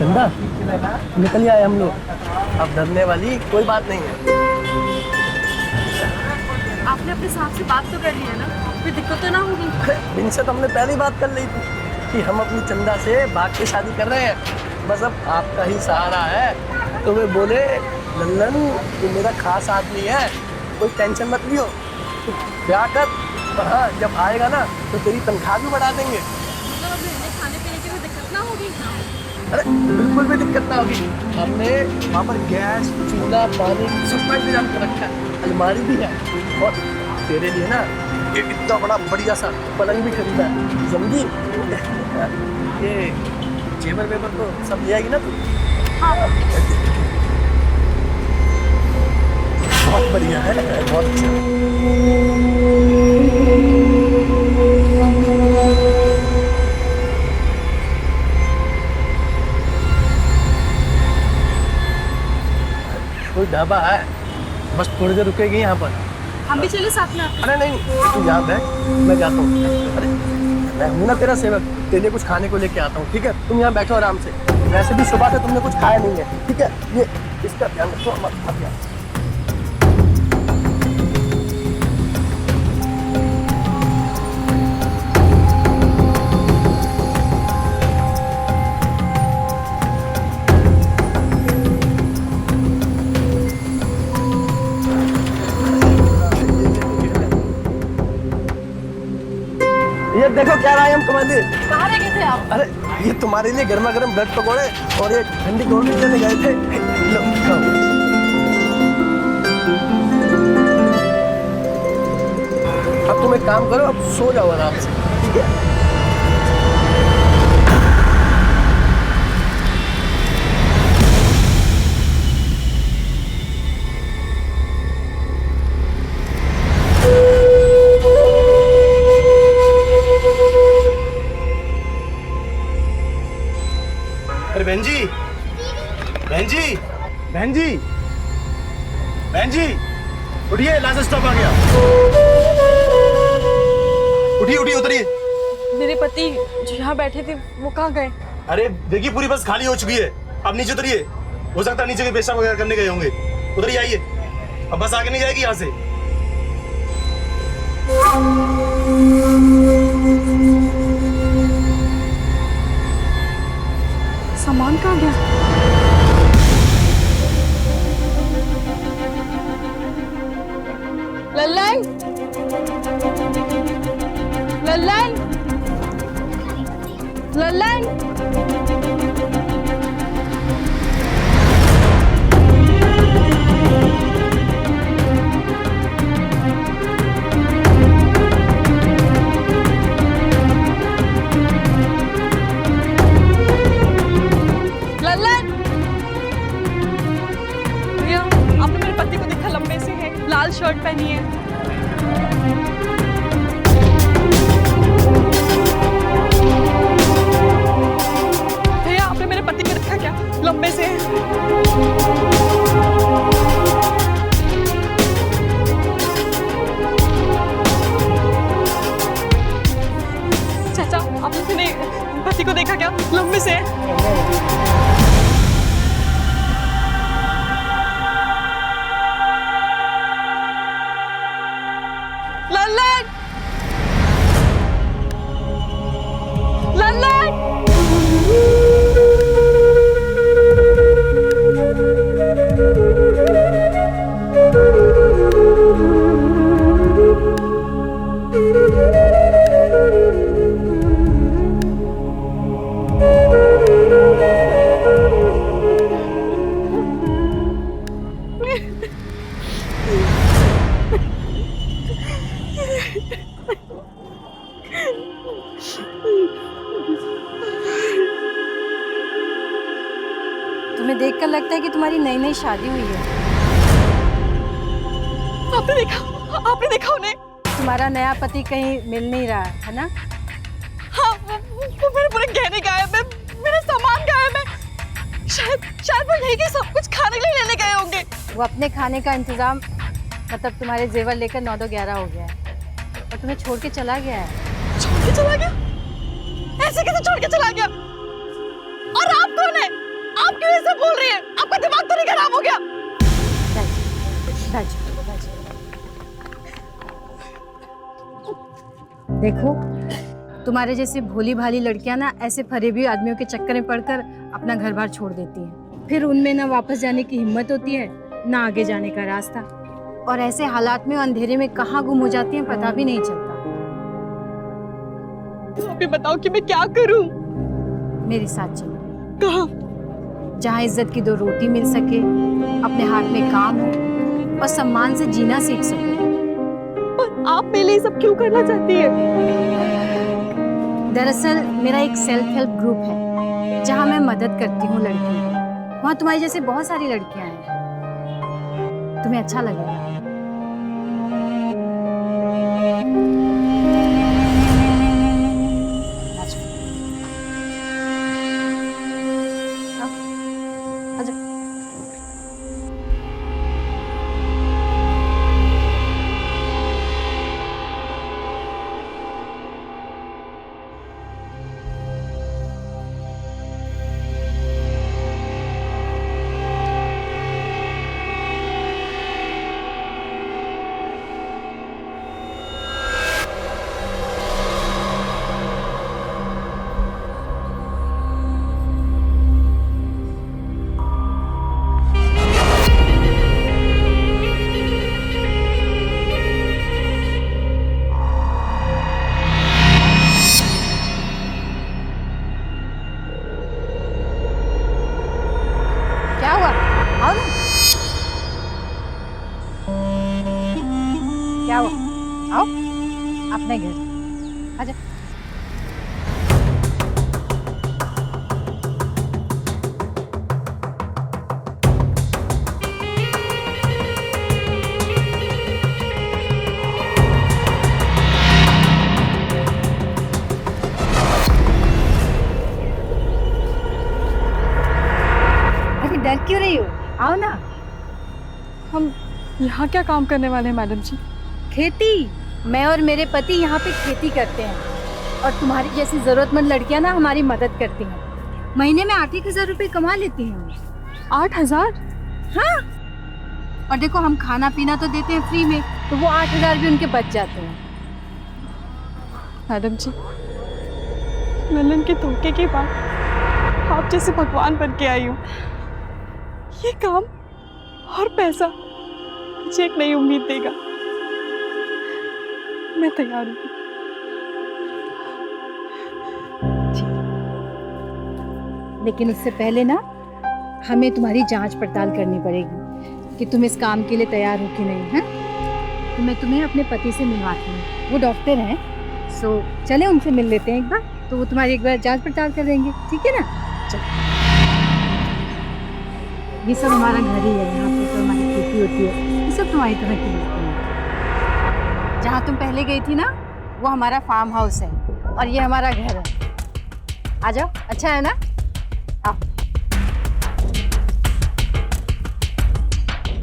चंदा निकल आए हम लोग। अब डरने वाली कोई बात नहीं है। आपने अपने साहब से बात तो कर ली है ना, कोई दिक्कत तो ना होगी? इनसे तो हमने पहले ही बात कर ली थी कि हम अपनी चंदा से भाग के शादी कर रहे हैं। बस अब आपका ही सहारा है। तो वे बोले लल्लन तू मेरा खास आदमी है, कोई टेंशन मत लियो, तू ब्याह कर। और हाँ, जब आएगा ना तो तेरी तनख्वाह भी बढ़ा देंगे। मतलब अब रहने खाने पीने की कोई दिक्कत ना होगी? अरे बिल्कुल भी दिक्कत ना होगी। हमने वहाँ पर गैस, चूल्हा, पानी सब का इंतजाम कर रखा है, अलमारी भी है। और तेरे लिए ना ये इतना बड़ा बढ़िया सा पलंग भी खरीदा है, समझी? ये जेवर वेवर तो सब ले आएगी ना तू? हाँ। बहुत बढ़िया है, बहुत अच्छा। कोई ढाबा है, बस थोड़ी देर रुकेगी यहाँ पर। हम भी चले साथ में आपके? अरे नहीं, तू यहाँ बैठ, मैं जाता हूँ। अरे मैं हूँ ना तेरा सेवक, तेरे लिए कुछ खाने को लेके आता हूँ, ठीक है? तुम यहाँ बैठो आराम से। वैसे भी सुबह से तुमने कुछ खाया नहीं है, ठीक है? ये इसका ध्यान रखो, मत खा दिया। ये देखो क्या लाए हम तुम्हारे लिए। कहाँ रह गए थे आप? अरे ये तुम्हारे लिए गर्मा गर्म ब्रेड पकौड़े और ये ठंडी कोल्ड ड्रिंक लेने गए थे। लो, खाओ। अब तुम एक काम करो, अब सो जाओ आराम से, ठीक है? अरे बहन जी, बहन जी, बहन जी, बहन जी, उठिए, लास्ट स्टॉप आ गया। उठिए उठिए, उतरिए। मेरे पति जो यहाँ बैठे थे वो कहाँ गए? अरे देखिए पूरी बस खाली हो चुकी है, अब नीचे उतरिए। हो सकता है नीचे के पेशाब वगैरह करने गए होंगे। उतरिए, आइए। अब बस आगे नहीं जाएगी यहाँ से। सामान कहाँ गया? लल्लन, लल्लन, लल्लन। लल्लन! भैया, आपने मेरे पति को देखा, लंबे से है, लाल शर्ट पहनी है। भैया, आपने मेरे पति को देखा क्या? लंबे से है। चाचा, आपने मेरे पति को देखा क्या? लंबे से है। लल्लन! लल्लन! तुम्हें देखकर लगता है कि तुम्हारी नई नई शादी हुई है। आपने देखा उन्हें? तुम्हारा नया पति कहीं मिल नहीं रहा है ना? हाँ, वो मेरे पूरे गहने गायब है, मेरा सामान गायब है। शायद वो यही के सब कुछ खाने के लिए लेने गए होंगे। वो अपने खाने का इंतजाम मतलब तुम्हारे जेवर लेकर 9-11 हो गया है और तुम्हें छोड़ के चला गया है। छोड़ के चला गया? ऐसे कैसे छोड़ के चला गया? और आप कौन है? क्यों ऐसे बोल रही है? आपका दिमाग तो नहीं खराब हो गया? देखो, तुम्हारे जैसे भोली भाली लड़कियां ना ऐसे फरेबी आदमियों के चक्कर में पड़कर अपना घर बार छोड़ देती हैं। फिर उनमें ना वापस जाने की हिम्मत होती है, ना आगे जाने का रास्ता। और ऐसे हालात में अंधेरे में कहाँ गुम हो जाती हैं पता भी नहीं चलता। अभी बताओ कि मैं क्या करूं? मेरे साथ चलो, कहाँ? जहाँ इज्जत की 2 रोटी मिल सके, अपने हाथ में काम हो और सम्मान से जीना सीख सको। पर आप मेरे लिए सब क्यों करना चाहती है? दरअसल मेरा एक सेल्फ हेल्प ग्रुप है जहाँ मैं मदद करती हूँ लड़कियों की। वहाँ तुम्हारी जैसे बहुत सारी लड़कियाँ हैं, तुम्हें अच्छा लगेगा। क्या हुआ? आओ ना। क्या हुआ? आओ अपने घर आजा। डर क्यों रही हो? आओ ना। हम यहाँ क्या काम करने वाले हैं मैडम जी? खेती। मैं और मेरे पति यहाँ पे खेती करते हैं और तुम्हारी जैसी जरूरतमंद लड़कियाँ ना हमारी मदद करती हैं। महीने में 8-1 हजार रुपए कमा लेती हैं। 8,000? हाँ, और देखो हम खाना पीना तो देते हैं फ्री में, तो वो 8,000 भी उनके बच जाते हैं। मैडम जी, ललन के धोखे के बाद आप जैसे भगवान बन के आई हूँ। ये काम और पैसा मुझे एक नई उम्मीद देगा। मैं तैयार हूँ। लेकिन उससे पहले ना हमें तुम्हारी जांच पड़ताल करनी पड़ेगी कि तुम इस काम के लिए तैयार हो कि नहीं है। तो मैं तुम्हें अपने पति से मिलवाती हूँ, वो डॉक्टर हैं। सो चले उनसे मिल लेते हैं एक बार, तो वो तुम्हारी एक बार जांच पड़ताल कर देंगे, ठीक है ना? चलो। ये सब हमारा घर ही है, यहाँ पे तो हमारी खेती होती है। ये सब तुम्हारी तरह की बातें हैं। जहाँ तुम पहले गई थी ना, वो हमारा फार्म हाउस है और ये हमारा घर है। आ जाओ, अच्छा है ना? आओ।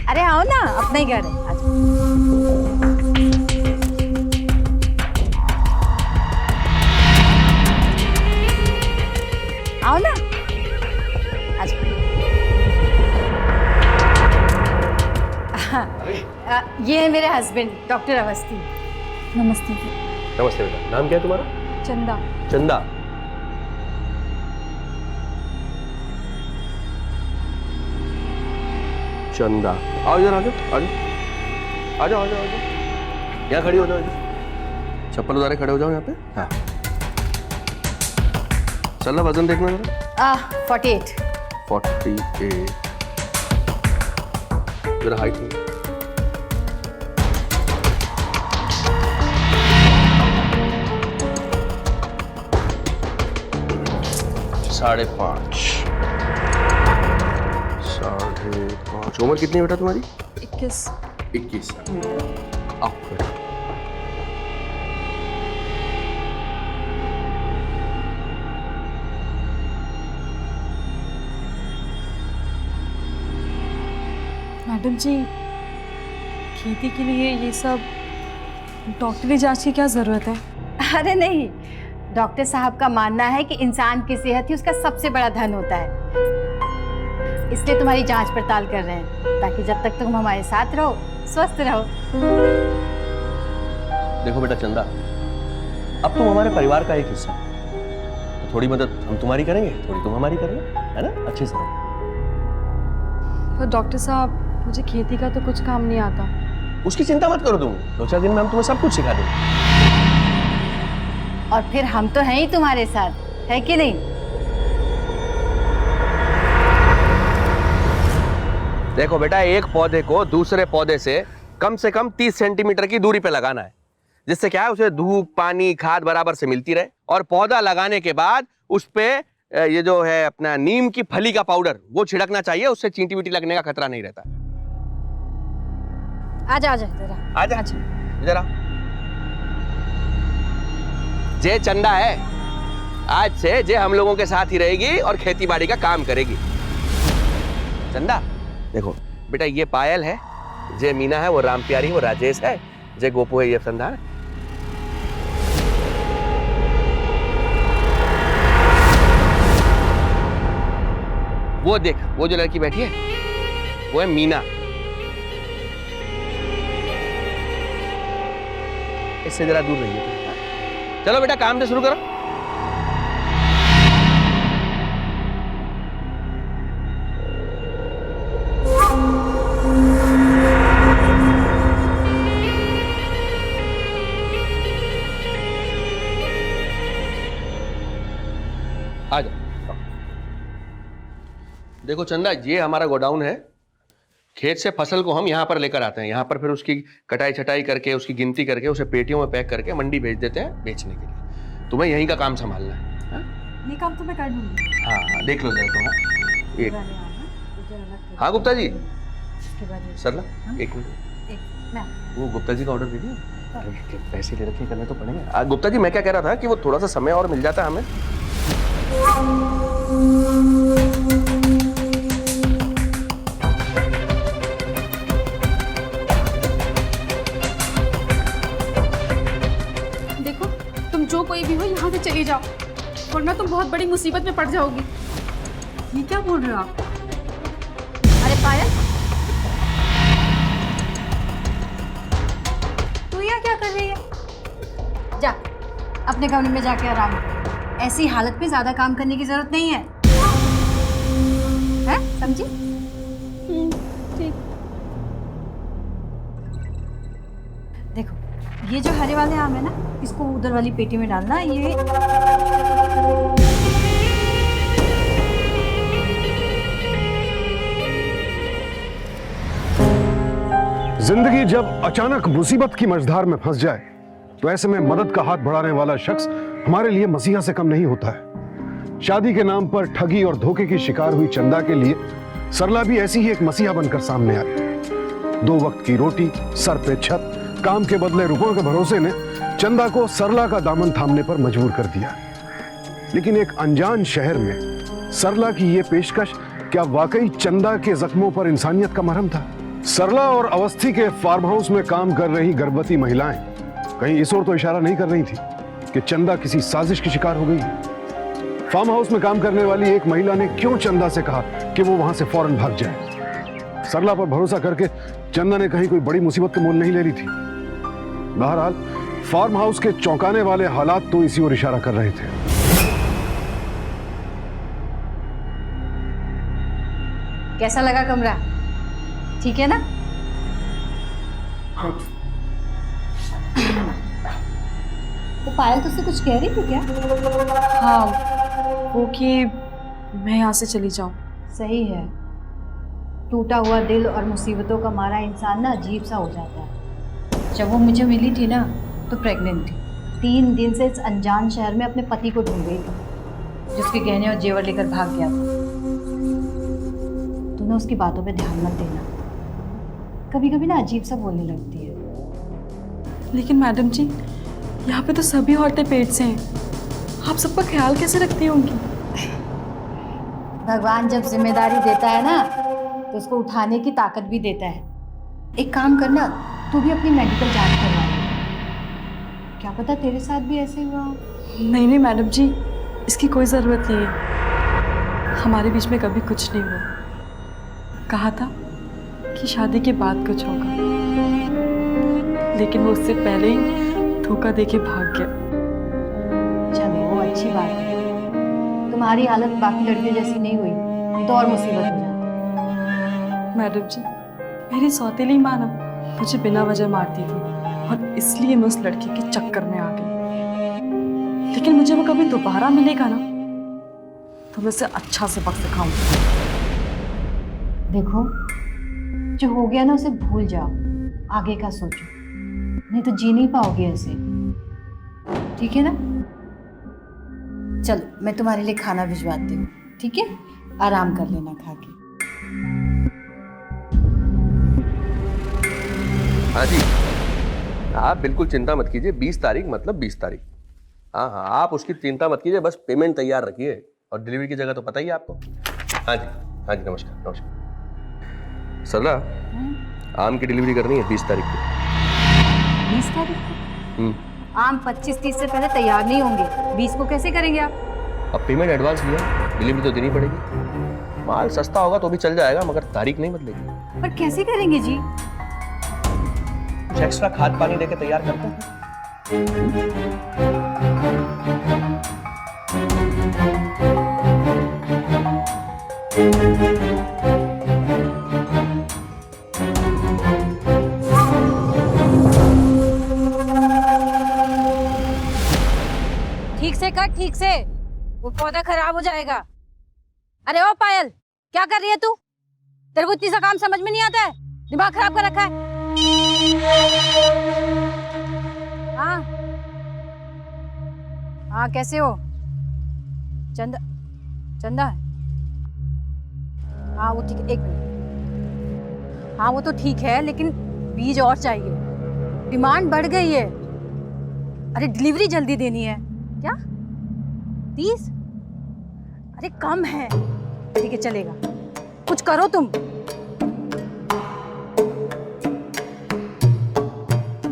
अरे आओ ना, अपना ही घर है। आ जाओ। आओ ना, आ जाओ। ये है मेरे हस्बैंड डॉक्टर अवस्थी। नमस्ते। नमस्ते बेटा, नाम क्या है तुम्हारा? चंदा। चंदा। चंदा, आओ इधर, आ जाओ, आ जाओ, आ जाओ, आ जाओ, आ जाओ। यहाँ खड़ी हो जाओ, इधर चप्पल उतारे खड़े हो जाओ यहाँ पे। हाँ, चलो वजन देखना जरा। 48। 48। जरा हाइट में 5.5। 5.5। उम्र कितनी है बेटा तुम्हारी? 21। 21 साल। आओ बेटा। मैडम जी, खेती के लिए ये सब डॉक्टरी जांच की क्या जरूरत है? अरे नहीं, डॉक्टर साहब का मानना है कि इंसान की सेहत ही उसका सबसे बड़ा धन होता है। इसलिए तुम्हारी जांच पड़ताल कर रहे हैं, ताकि जब तक तुम हमारे साथ रहो स्वस्थ रहो। देखो बेटा चंदा, अब तुम हमारे परिवार का एक हिस्सा हो, तो थोड़ी मदद हम तुम्हारी करेंगे, थोड़ी तुम हमारी करेंगे, है ना? अच्छे से रहो। पर डॉक्टर साहब, मुझे खेती का तो कुछ काम नहीं आता। उसकी चिंता मत करो तुम, 2-4 दिन में हम तुम्हें सब कुछ सिखा देंगे। और फिर हम तो हैं ही तुम्हारे साथ, है कि नहीं? देखो बेटा, एक पौधे को दूसरे पौधे से कम 30 सेंटीमीटर की दूरी पे लगाना है, जिससे क्या है उसे धूप, पानी, खाद बराबर से मिलती रहे। और पौधा लगाने के बाद उस पे ये जो है अपना नीम की फली का पाउडर वो छिड़कना चाहिए, उससे चींटी वींटी लगने का खतरा नहीं रहता। आजा आजा इधर आ। आजा इधर आ। जे चंदा है, आज से जे हम लोगों के साथ ही रहेगी और खेती बाड़ी का काम करेगी। चंदा देखो बेटा, ये पायल है, जे मीना है, वो राम प्यारी, वो राजेश है, जे गोपू है, ये संधान है। वो देख, वो जो लड़की बैठी है वो है मीना। इससे जरा दूर रहिए। चलो बेटा काम से शुरू करो। आ जाओ। देखो चंदा, ये हमारा गोडाउन है। खेत से फसल को हम यहाँ पर लेकर आते हैं, यहाँ पर फिर उसकी कटाई छटाई करके, उसकी गिनती करके, उसे पेटियों में पैक करके मंडी भेज देते हैं बेचने के लिए। तुम्हें यहीं का काम संभालना है। ये काम तो मैं कर लूंगी। हाँ देख लो जरा तुम। एक हाँ गुप्ता जी, सरला एक मिनट, वो गुप्ता जी का ऑर्डर दे दिए, पैसे ले रखे करने तो पड़ेंगे। गुप्ता जी मैं क्या कह रहा था कि वो थोड़ा सा समय और मिल जाता हमें। देखो, तुम जो कोई भी हो यहाँ से चली जाओ, वरना तुम बहुत बड़ी मुसीबत में पड़ जाओगी। ये क्या बोल रहे हो आप? अरे पायल, तू यहाँ क्या कर रही है? जा अपने कमरे में जाके आराम कर। ऐसी हालत में ज्यादा काम करने की जरूरत नहीं है, हैं? समझी? ठीक। देखो, ये जो हरे वाले आम है ना, इसको उधर वाली पेटी में डालना। ये जिंदगी जब अचानक मुसीबत की मझधार में फंस जाए, तो ऐसे में मदद का हाथ बढ़ाने वाला शख्स हमारे लिए मसीहा से कम नहीं होता है। शादी के नाम पर ठगी और धोखे की शिकार हुई चंदा के लिए सरला भी ऐसी ही एक मसीहा बनकर सामने आई। 2 वक्त की रोटी, सर पे छत, काम के बदले रुपयों के भरोसे ने चंदा को सरला का दामन थामने पर मजबूर कर दिया। लेकिन एक अनजान शहर में सरला की यह पेशकश क्या वाकई चंदा के जख्मों पर इंसानियत का मरहम था? सरला और अवस्थी के फार्म हाउस में काम कर रही गर्भवती महिलाएं कहीं इस ओर तो इशारा नहीं कर रही थी कि चंदा किसी साजिश की शिकार हो गई है? फार्म हाउस में काम करने वाली एक महिला ने क्यों चंदा से कहा कि वो वहां से फौरन भाग जाए? सरला पर भरोसा करके चंदा ने कहीं कोई बड़ी मुसीबत तो मोल नहीं ले ली थी। बहरहाल फार्म हाउस के चौंकाने वाले हालात तो इसी ओर इशारा कर रहे थे। कैसा लगा कमरा? ठीक है ना? वो पायल तुझसे कुछ कह रही थी क्या? हाँ, वो कि मैं यहाँ से चली जाऊँ। सही है। टूटा हुआ दिल और मुसीबतों का मारा इंसान ना अजीब सा हो जाता है। जब वो मुझे मिली थी ना, तो प्रेग्नेंट थी। 3 दिन से इस अनजान शहर में अपने पति को ढूंढ रही थी, जिसके गहने और जेवर लेकर भाग गया था। तू ना उसकी बातों पे ध्यान मत देना, कभी कभी ना अजीब सा बोलने लगती है। लेकिन मैडम जी, यहाँ पे तो सभी औरतें पेट से हैं, आप सबका ख्याल कैसे रखती होंगी? भगवान जब जिम्मेदारी देता है ना, तो उसको उठाने की ताकत भी देता है। एक काम करना, तू भी अपनी मेडिकल जांच करवा ले। क्या पता तेरे साथ भी ऐसे हुआ हो। नहीं नहीं मैडम जी, इसकी कोई ज़रूरत नहीं है। हमारे बीच में कभी कुछ नहीं हुआ। कहा था कि शादी के बाद कुछ होगा, लेकिन वो उससे पहले ही धोखा देके भाग गया। चलो वो अच्छी बात है, तुम्हारी हालत बाकी लड़कियों जैसी नहीं हुई, नहीं तो और मुसीबत हो जाती। मैडम जी, मेरी सौतेली माँ ना मुझे बिना वजह मारती थी और इसलिए मैं उस लड़की के चक्कर में आ गई। लेकिन मुझे वो कभी दोबारा मिलेगा ना तो मैं उसे अच्छा सबक सिखाऊंगी। देखो, जो हो गया ना उसे भूल जाओ, आगे का सोचो, नहीं तो जी नहीं पाओगे ऐसे, ठीक है ना? चलो मैं तुम्हारे लिए खाना भिजवाती हूँ, ठीक है? आराम कर लेना खा के। हाँ जी, आप बिल्कुल चिंता मत कीजिए। 20 तारीख मतलब 20 तारीख। हाँ हाँ, आप उसकी चिंता मत कीजिए, बस पेमेंट तैयार रखिए और डिलीवरी की जगह तो पता ही है आपको। हाँ जी, हाँ जी, नमस्कार नमस्कार। सरला, आम की डिलीवरी करनी है 20 तारीख को। 20 तारीख को? आम 25-30 से पहले तैयार नहीं होंगे, 20 को कैसे करेंगे आप? अब पेमेंट एडवांस लिया, डिलीवरी तो देनी पड़ेगी। माल सस्ता होगा तो भी चल जाएगा, मगर तारीख नहीं बदलेगी। पर कैसे करेंगे जी? कुछ एक्स्ट्रा खाद पानी देके तैयार करते हैं। ठीक से कर, ठीक से, वो पौधा खराब हो जाएगा। अरे ओ पायल, क्या कर रही है तू? तेरे को इतनी सा काम समझ में नहीं आता है? दिमाग खराब कर रखा है। हाँ हाँ, कैसे हो? चंदा, चंदा है? हाँ वो ठीक है, एक मिनट। हाँ वो तो ठीक है, लेकिन बीज और चाहिए, डिमांड बढ़ गई है। अरे डिलीवरी जल्दी देनी है। क्या 30? अरे कम है। ठीक है चलेगा, कुछ करो तुम।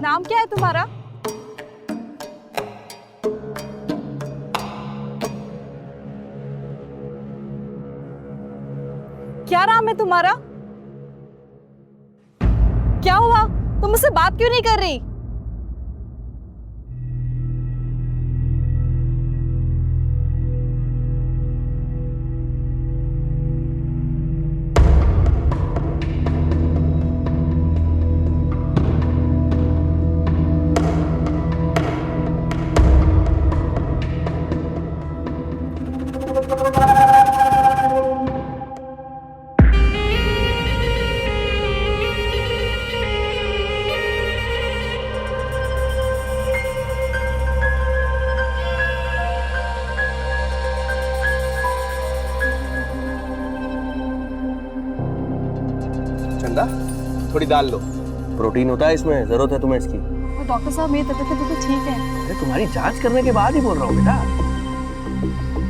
नाम क्या है तुम्हारा? क्या नाम है तुम्हारा? क्या हुआ, तुम मुझसे बात क्यों नहीं कर रही? चंदा, थोड़ी दाल लो, प्रोटीन होता है इसमें, जरूरत है तुम्हें इसकी। तो डॉक्टर साहब, मेरी तबीयत तो बिल्कुल ठीक है। अरे तुम्हारी जांच करने के बाद ही बोल रहा हूँ बेटा।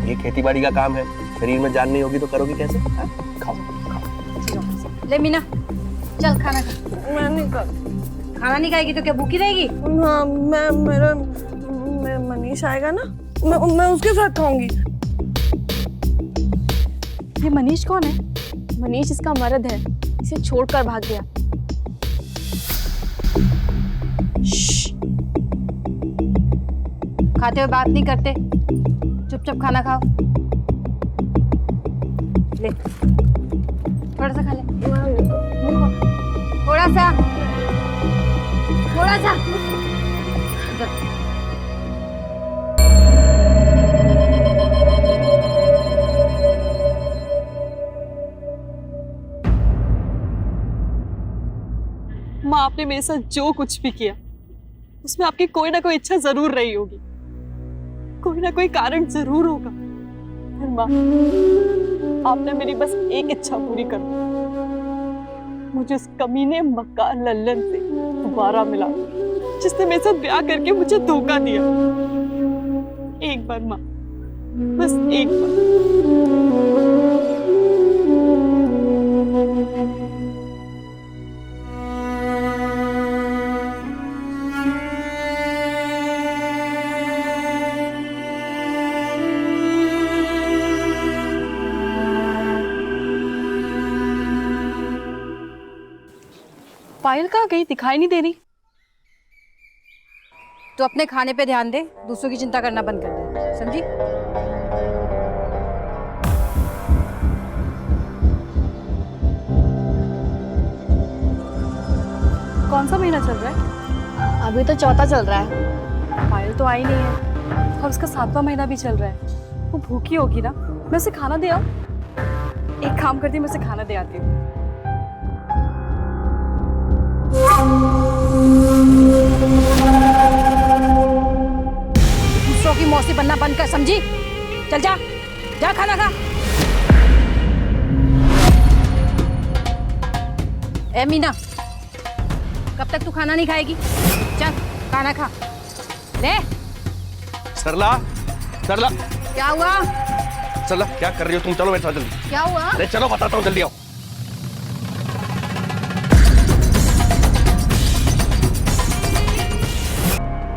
ये खेती बाड़ी का काम है, शरीर में जान नहीं होगी तो करोगी कैसे? खाओ खाओ। ले मीना, चल खाना खा। मैं नहीं कर। खाना नहीं खाएगी तो क्या भूखी रहेगी? हाँ, मेरा मनीष आएगा ना, मैं उसके साथ खाऊंगी। ये मनीष कौन है? मनीष इसका मर्द है, इसे छोड़कर भाग गया। खाते हुए बात नहीं करते, चुपचाप खाना खाओ। ले थोड़ा सा खा ले, थोड़ा सा, थोड़ा सा। माँ, आपने मेरे साथ जो कुछ भी किया उसमें आपकी कोई ना कोई इच्छा जरूर रही होगी, कोई ना कोई कारण जरूर होगा। पर माँ, आपने मेरी बस एक इच्छा पूरी कर दी, मुझे उस कमीने मक्कार लल्लन से दोबारा मिला जिसने मेरे साथ ब्याह करके मुझे धोखा दिया। एक बार माँ, बस एक बार। पायल कहाँ गई, दिखाई नहीं दे रही। तो अपने खाने पे ध्यान दे, दूसरों की चिंता करना बंद कर दे, समझी? कौन सा महीना चल रहा है? अभी तो चौथा चल रहा है। पायल तो आई नहीं है और उसका 7वां महीना भी चल रहा है। वो भूखी होगी ना, मैं उसे खाना दे आऊं? एक काम करती हूँ, मैं उसे खाना दे आती हूँ। दूसरों की मौसी बनना बंद कर, समझी? चल जा, जा खाना खा। ए मीना, कब तक तू खाना नहीं खाएगी? चल खाना खा ले। सरला, सरला, क्या हुआ? सरला क्या कर रही हो तुम? चलो मेरे साथ जल्दी। क्या हुआ? अरे चलो बताता हूँ, जल्दी आओ।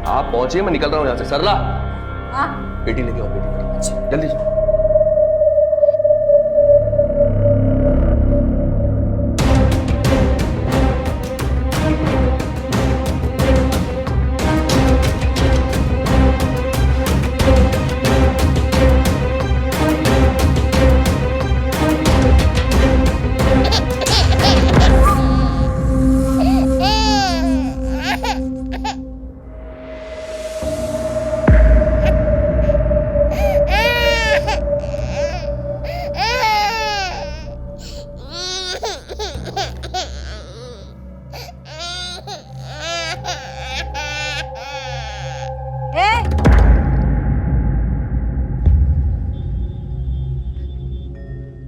आप पहुंचिए, मैं निकल रहा हूँ यहाँ से। सरला, हाँ? बेटी लेके आओ, बेटी जल्दी।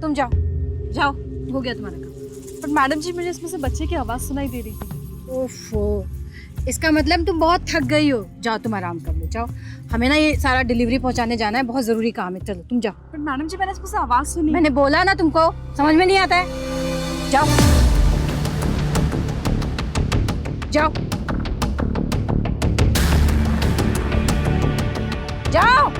तुम जाओ, जाओ, हो गया तुम्हारा काम। पर मैडम जी, मुझे इसमें से बच्चे की आवाज सुनाई दे रही थी। ओफो, इसका मतलब तुम बहुत थक गई हो। जाओ तुम आराम कर लो, जाओ। हमें ना ये सारा डिलीवरी पहुंचाने जाना है, बहुत जरूरी काम है। चलो तुम जाओ। पर मैडम जी, मैंने इसमें से आवाज सुनी। मैंने बोला ना तुमको, समझ में नहीं आता है? जाओ, जाओ, जाओ।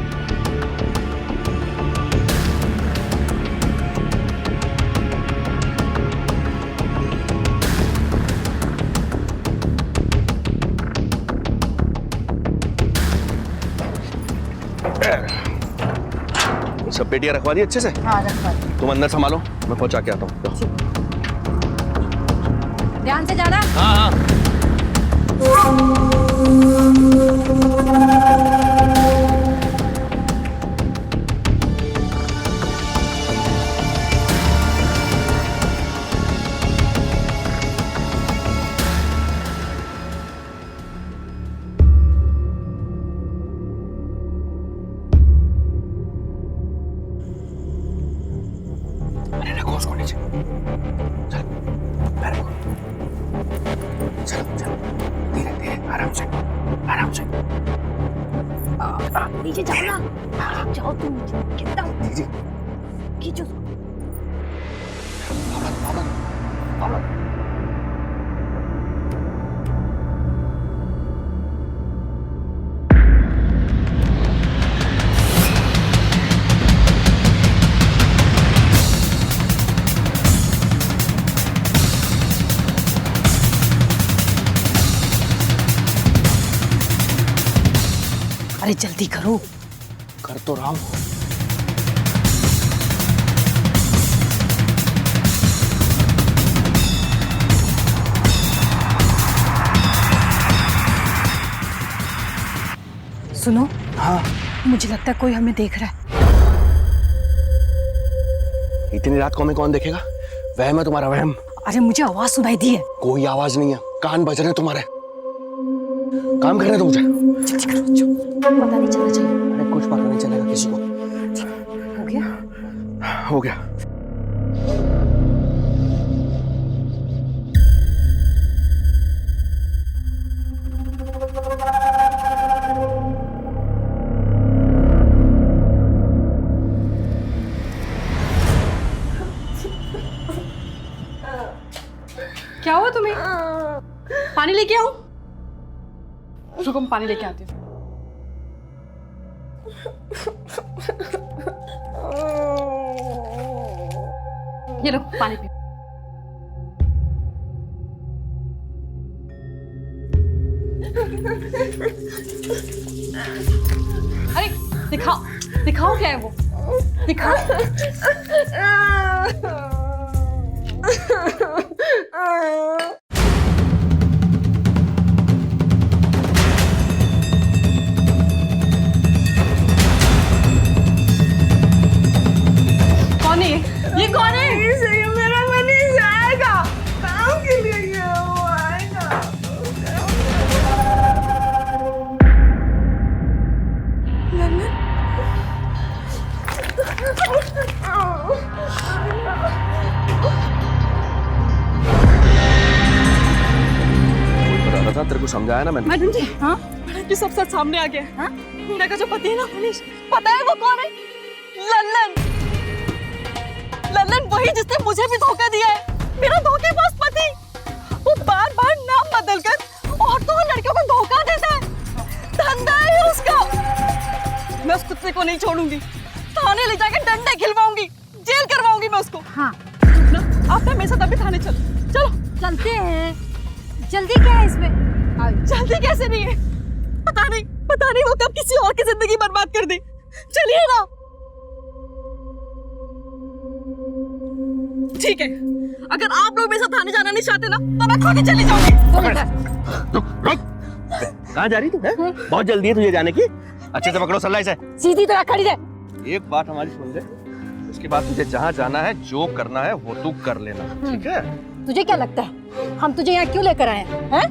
सब पेटियां रखवा दी अच्छे से? हाँ रखवा दो। तुम अंदर संभालो, मैं पहुंचा के आता हूँ। ध्यान से जाना। हाँ हाँ। अरे रखो उसको नीचे। चल, पैर रखो। चलो चलो, धीरे धीरे, आराम से, आराम से। नीचे जाओ ना, जाओ तुम नीचे। कितना जी खींचो। अरे जल्दी करो। कर तो रहा हूँ। सुनो, हाँ, मुझे लगता है कोई हमें देख रहा है। इतनी रात को हमें कौन देखेगा? वहम है तुम्हारा, वहम। अरे मुझे आवाज सुनाई दी है। कोई आवाज नहीं है, कान बज रहे हैं तुम्हारे। काम करने दो मुझे। जल्दी करो, जो पता नहीं चलना चाहिए। अरे कुछ पता नहीं चलेगा किसी को। हो गया? हो गया। क्या हुआ तुम्हें? पानी लेके आओ? रुको, मैं पानी लेके आती हूँ। ये लो पानी पी। अरे दिखाओ, दिखाओ क्या है वो, दिखाओ। कौन है ये कौन है? ये मेरा मनीष आएगा, काम के लिए ये वो आएगा। बता था तेरे को समझाया ना मैंने। मैडम जी, हाँ मैडम जी सब सच सामने आ गया। हाँ? मीरा का जो पति है ना मनीष, पता है वो कौन है? लल्लन। लल्लन वही जिसने मुझे भी धोखा दिया है, मेरा धोखेबाज पति। वो बार बार नाम बदलकर औरतों और लड़कियों को धोखा देता है, धंधा है उसका। मैं उस कुत्ते को नहीं छोड़ूंगी, थाने ले जाकर डंडे खिलवाऊंगी, जेल करवाऊंगी मैं उसको। हाँ ना आप मेरे साथ अभी थाने चलो, चलो। चलते हैं, जल्दी क्या है इसमें? जल्दी कैसे नहीं है? पता नहीं वो कब किसी और की जिंदगी बर्बाद कर दे। चलिए ना। ठीक है, अगर आप लोग मेरे साथ थाने जाना नहीं चाहते ना तो मैं खुद ही चली जाऊंगी। कहाँ जा रही तू? बहुत जल्दी है तुझे जाने की। अच्छे से पकड़ो सल्ला इसे। सीधी तरह खड़ी रह। एक बात हमारी सुन ले, उसके बाद तुझे जहाँ जाना है, जो करना है वो तू कर लेना, ठीक है? तुझे क्या लगता है हम तुझे यहाँ क्यों लेकर आए हैं?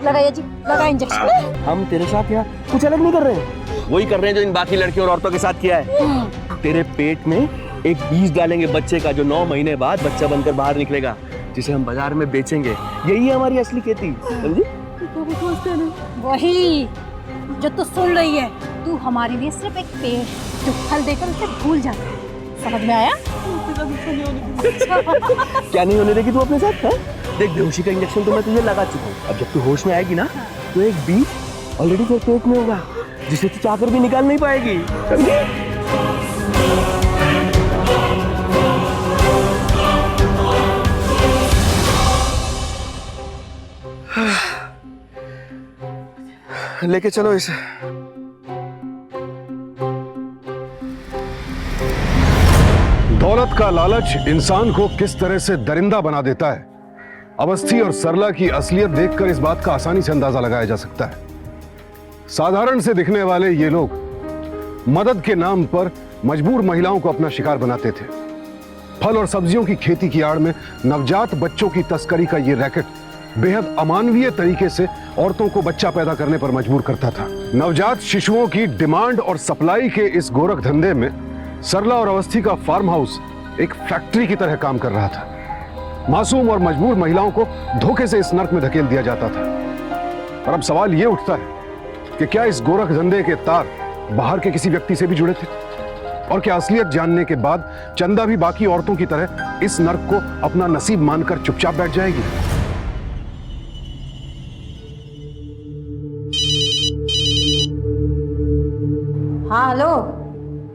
लगाइए जी, लगा इंजेक्शन। हम तेरे साथ यहाँ कुछ अलग नहीं कर रहे हैं, वही कर रहे हैं जो इन बाकी लड़कियों और औरतों के साथ किया है। तेरे पेट में एक बीज डालेंगे बच्चे का, जो 9 महीने बाद बच्चा बनकर बाहर निकलेगा, जिसे हम बाजार में बेचेंगे। यही है हमारी असली खेती, समझी? वही जो तू सुन रही है, तू हमारे लिए सिर्फ एक पेड़ जो फल देकर उसे भूल जाता है। समझ में आया? क्या नहीं होने देगी तू अपने साथ? है? देख, बेहोशी का इंजेक्शन तो मैं तुझे लगा चुका हूँ। अब जब तू होश में आएगी ना, तो एक बीज ऑलरेडी तेरे पेट में होगा, जिसे तू चाहकर भी निकाल नहीं पाएगी, समझी? लेके चलो इसे। दौलत का लालच इंसान को किस तरह से दरिंदा बना देता है, अवस्थी और सरला की असलियत देखकर इस बात का आसानी से अंदाजा लगाया जा सकता है। साधारण से दिखने वाले ये लोग मदद के नाम पर मजबूर महिलाओं को अपना शिकार बनाते थे। फल और सब्जियों की खेती की आड़ में नवजात बच्चों की तस्करी का ये रैकेट बेहद अमानवीय तरीके से औरतों को बच्चा पैदा करने पर मजबूर करता था। नवजात शिशुओं की डिमांड और सप्लाई के इस गोरख धंधे में सरला और अवस्थी का फार्म हाउस एक फैक्ट्री की तरह काम कर रहा था। मासूम और मजबूर महिलाओं को धोखे से इस नर्क में धकेल दिया जाता था। और अब सवाल यह उठता है कि क्या इस गोरख धंधे के तार बाहर के किसी व्यक्ति से भी जुड़े थे? और क्या असलियत जानने के बाद चंदा भी बाकी औरतों की तरह इस नर्क को अपना नसीब मानकर चुपचाप बैठ जाएगी? हाँ हेलो,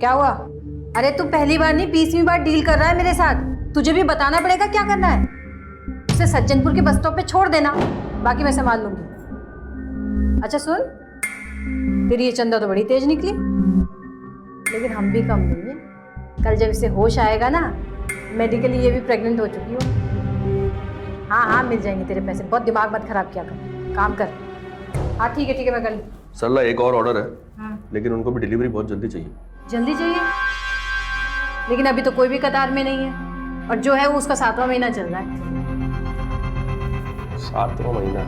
क्या हुआ? अरे तू पहली बार नहीं 20वीं बार डील कर रहा है मेरे साथ। तुझे भी बताना पड़ेगा क्या करना है। उसे सज्जनपुर के बस स्टॉप पे छोड़ देना, बाकी मैं संभाल लूंगी। अच्छा सुन, तेरी ये चंदा तो बड़ी तेज निकली, लेकिन हम भी कम नहीं है। कल जब इसे होश आएगा ना, मेडिकली ये भी प्रेग्नेंट हो चुकी हो। हाँ हाँ मिल जाएंगे तेरे पैसे, बहुत दिमाग मत खराब किया कर, काम कर। हाँ ठीक है मैं कर लूँ। सरला, एक और ऑर्डर है, लेकिन उनको भी डिलीवरी बहुत जल्दी चाहिए। जल्दी चाहिए? लेकिन अभी तो कोई भी कतार में नहीं है, और जो है वो उसका 7वां महीना चल रहा है। 7वां महीना?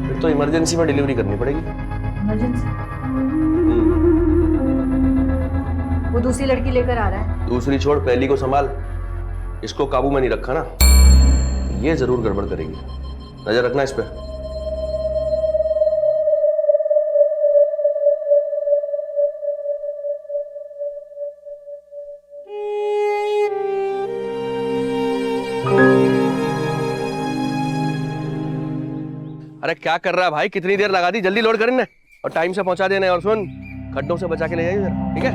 फिर तो इमरजेंसी में डिलीवरी करनी पड़ेगी। इमरजेंसी? वो दूसरी लड़की लेकर आ रहा है। दूसरी छोड़, पहली को संभाल। इसको काबू में नहीं रखा ना, ये जरूर गड़बड़ करेगी। नजर रखना इस पे। अरे क्या कर रहा है भाई, कितनी देर लगा दी? जल्दी लोड कर इन्हें और टाइम से पहुंचा देना है। और सुन, खड्डों से बचा के ले जाइए जरा, ठीक है?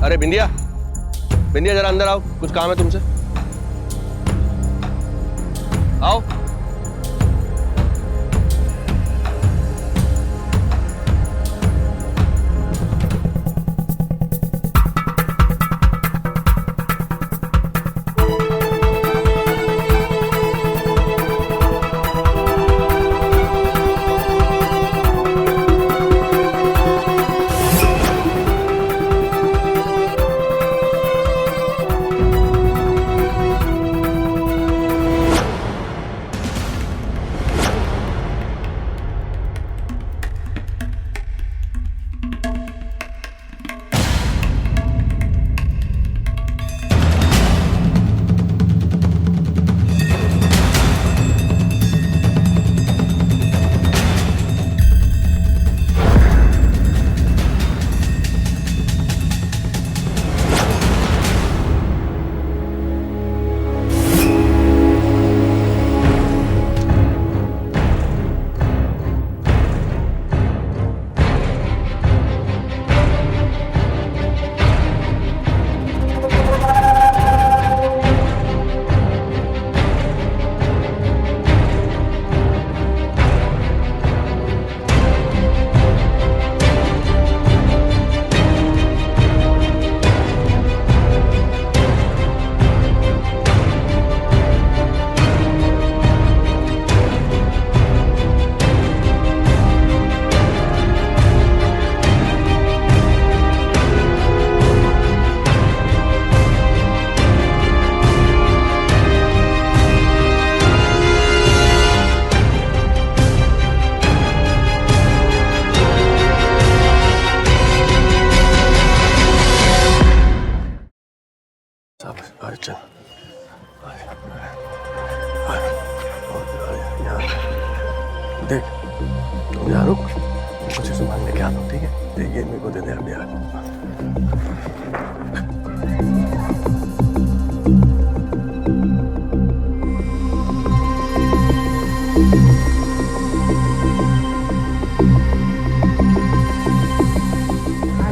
अरे बिंदिया, बिंदिया जरा अंदर आओ, कुछ काम है तुमसे। आओ। चल देख, तुम यहाँ रुक, कुछ सामान लेके आता हूँ, ठीक है? देख ये मेरे को दे दे अभी आ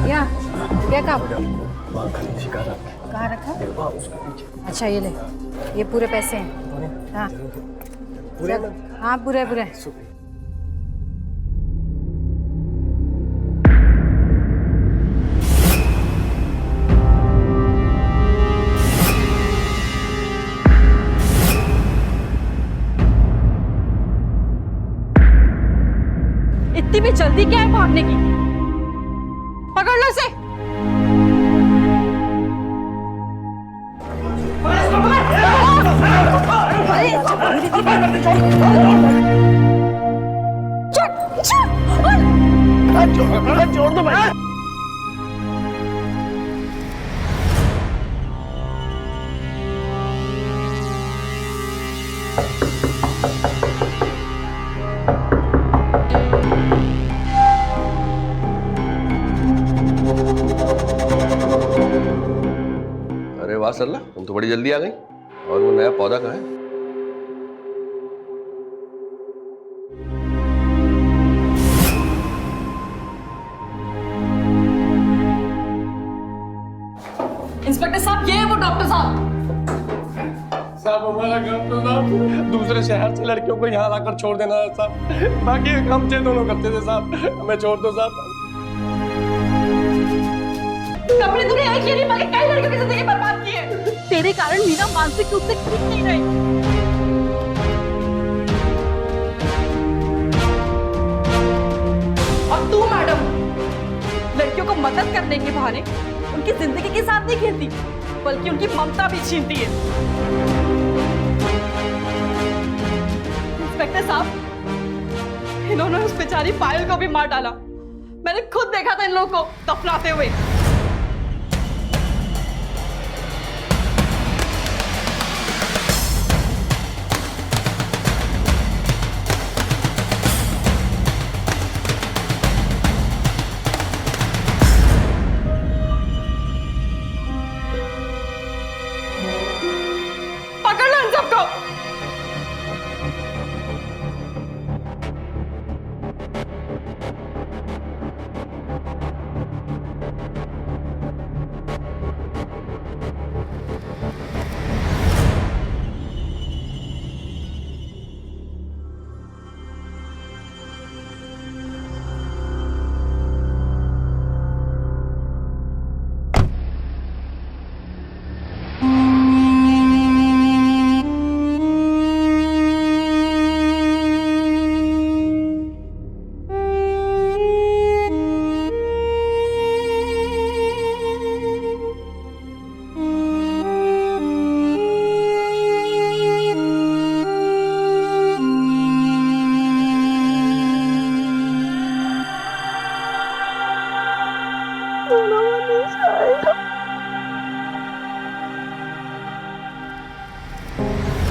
गया क्या काम? कहाँ रखा? अच्छा ये ले, ये पूरे पैसे हैं। हाँ पूरे? हाँ पूरे पूरे। इतनी भी जल्दी क्या है भागने की? पकड़ लो इसे। छोड़ दो भाई। अरे वाह सरला, तुम तो बड़ी जल्दी आ गई। और वो नया पौधा कहाँ है? इंस्पेक्टर साहब, ये है वो डॉक्टर साहब। साहब हमारा काम तो साहब दूसरे शहर से लड़कियों को यहाँ लाकर छोड़ देना है साहब, बाकी हम दोनों करते थे साहब, हमें छोड़ दो साहब। कपड़े तूने एक ही नहीं बल्कि कई लड़कियों की जिंदगी बर्बाद की है। तेरे कारण मीना मानसिक रूप से ठीक नहीं रही। और तू मैडम लड़कियों को मदद करने के बहाने उनकी जिंदगी के साथ नहीं खेलती, बल्कि उनकी ममता भी छीनती है। इंस्पेक्टर साहब, इन्होंने उस बेचारी पायल को भी मार डाला। मैंने खुद देखा था इन लोगों को दफनाते हुए। पकड़ लो इन सबको।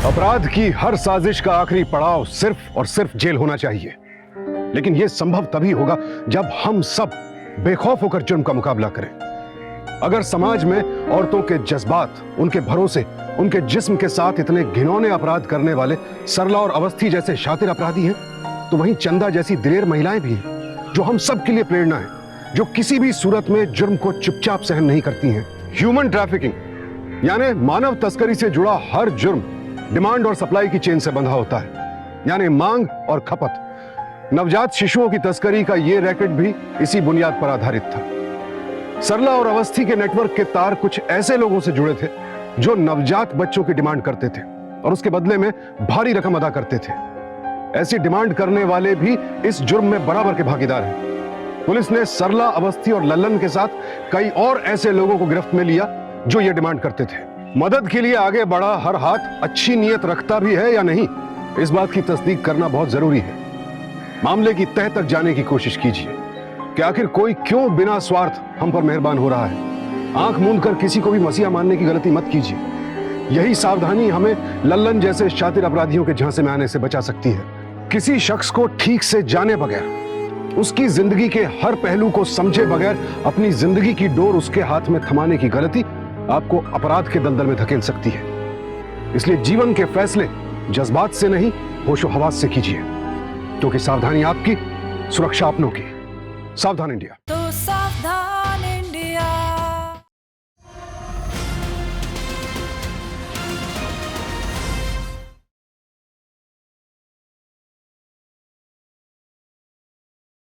अपराध की हर साजिश का आखिरी पड़ाव सिर्फ और सिर्फ जेल होना चाहिए, लेकिन यह संभव तभी होगा जब हम सब बेखौफ होकर जुर्म का मुकाबला करें। अगर समाज में औरतों के जज्बात, उनके भरोसे, उनके जिस्म के साथ इतने घिनौने अपराध करने वाले सरला और अवस्थी जैसे शातिर अपराधी हैं, तो वहीं चंदा जैसी दिलेर महिलाएं भी हैं जो हम सब के लिए प्रेरणा है, जो किसी भी सूरत में जुर्म को चुपचाप सहन नहीं करती हैं। ह्यूमन ट्रैफिकिंग यानी मानव तस्करी से जुड़ा हर जुर्म डिमांड और सप्लाई की चेन से बंधा होता है, यानी मांग और खपत। नवजात शिशुओं की तस्करी का यह रैकेट भी इसी बुनियाद पर आधारित था। सरला और अवस्थी के नेटवर्क के तार कुछ ऐसे लोगों से जुड़े थे जो नवजात बच्चों की डिमांड करते थे और उसके बदले में भारी रकम अदा करते थे। ऐसी डिमांड करने वाले भी इस जुर्म में बराबर के भागीदार हैं। पुलिस ने सरला, अवस्थी और लल्लन के साथ कई और ऐसे लोगों को गिरफ्त में लिया जो ये डिमांड करते थे। मदद के लिए आगे बढ़ा हर हाथ अच्छी नीयत रखता भी है या नहीं, इस बात की तस्दीक करना बहुत जरूरी है। मामले की तह तक जाने की कोशिश कीजिए कि आखिर कोई क्यों बिना स्वार्थ हम पर मेहरबान हो रहा है। आंख मूंद कर किसी को भी मसीहा मानने की गलती मत कीजिए। यही सावधानी हमें लल्लन जैसे शातिर अपराधियों के झांसे में आने से बचा सकती है। किसी शख्स को ठीक से जाने बगैर, उसकी जिंदगी के हर पहलू को समझे बगैर अपनी जिंदगी की डोर उसके हाथ में थमाने की गलती आपको अपराध के दलदल में धकेल सकती है। इसलिए जीवन के फैसले जज्बात से नहीं, होशो हवास से कीजिए, क्योंकि सावधानी आपकी, सुरक्षा अपनों की। सावधान इंडिया। तो सावधान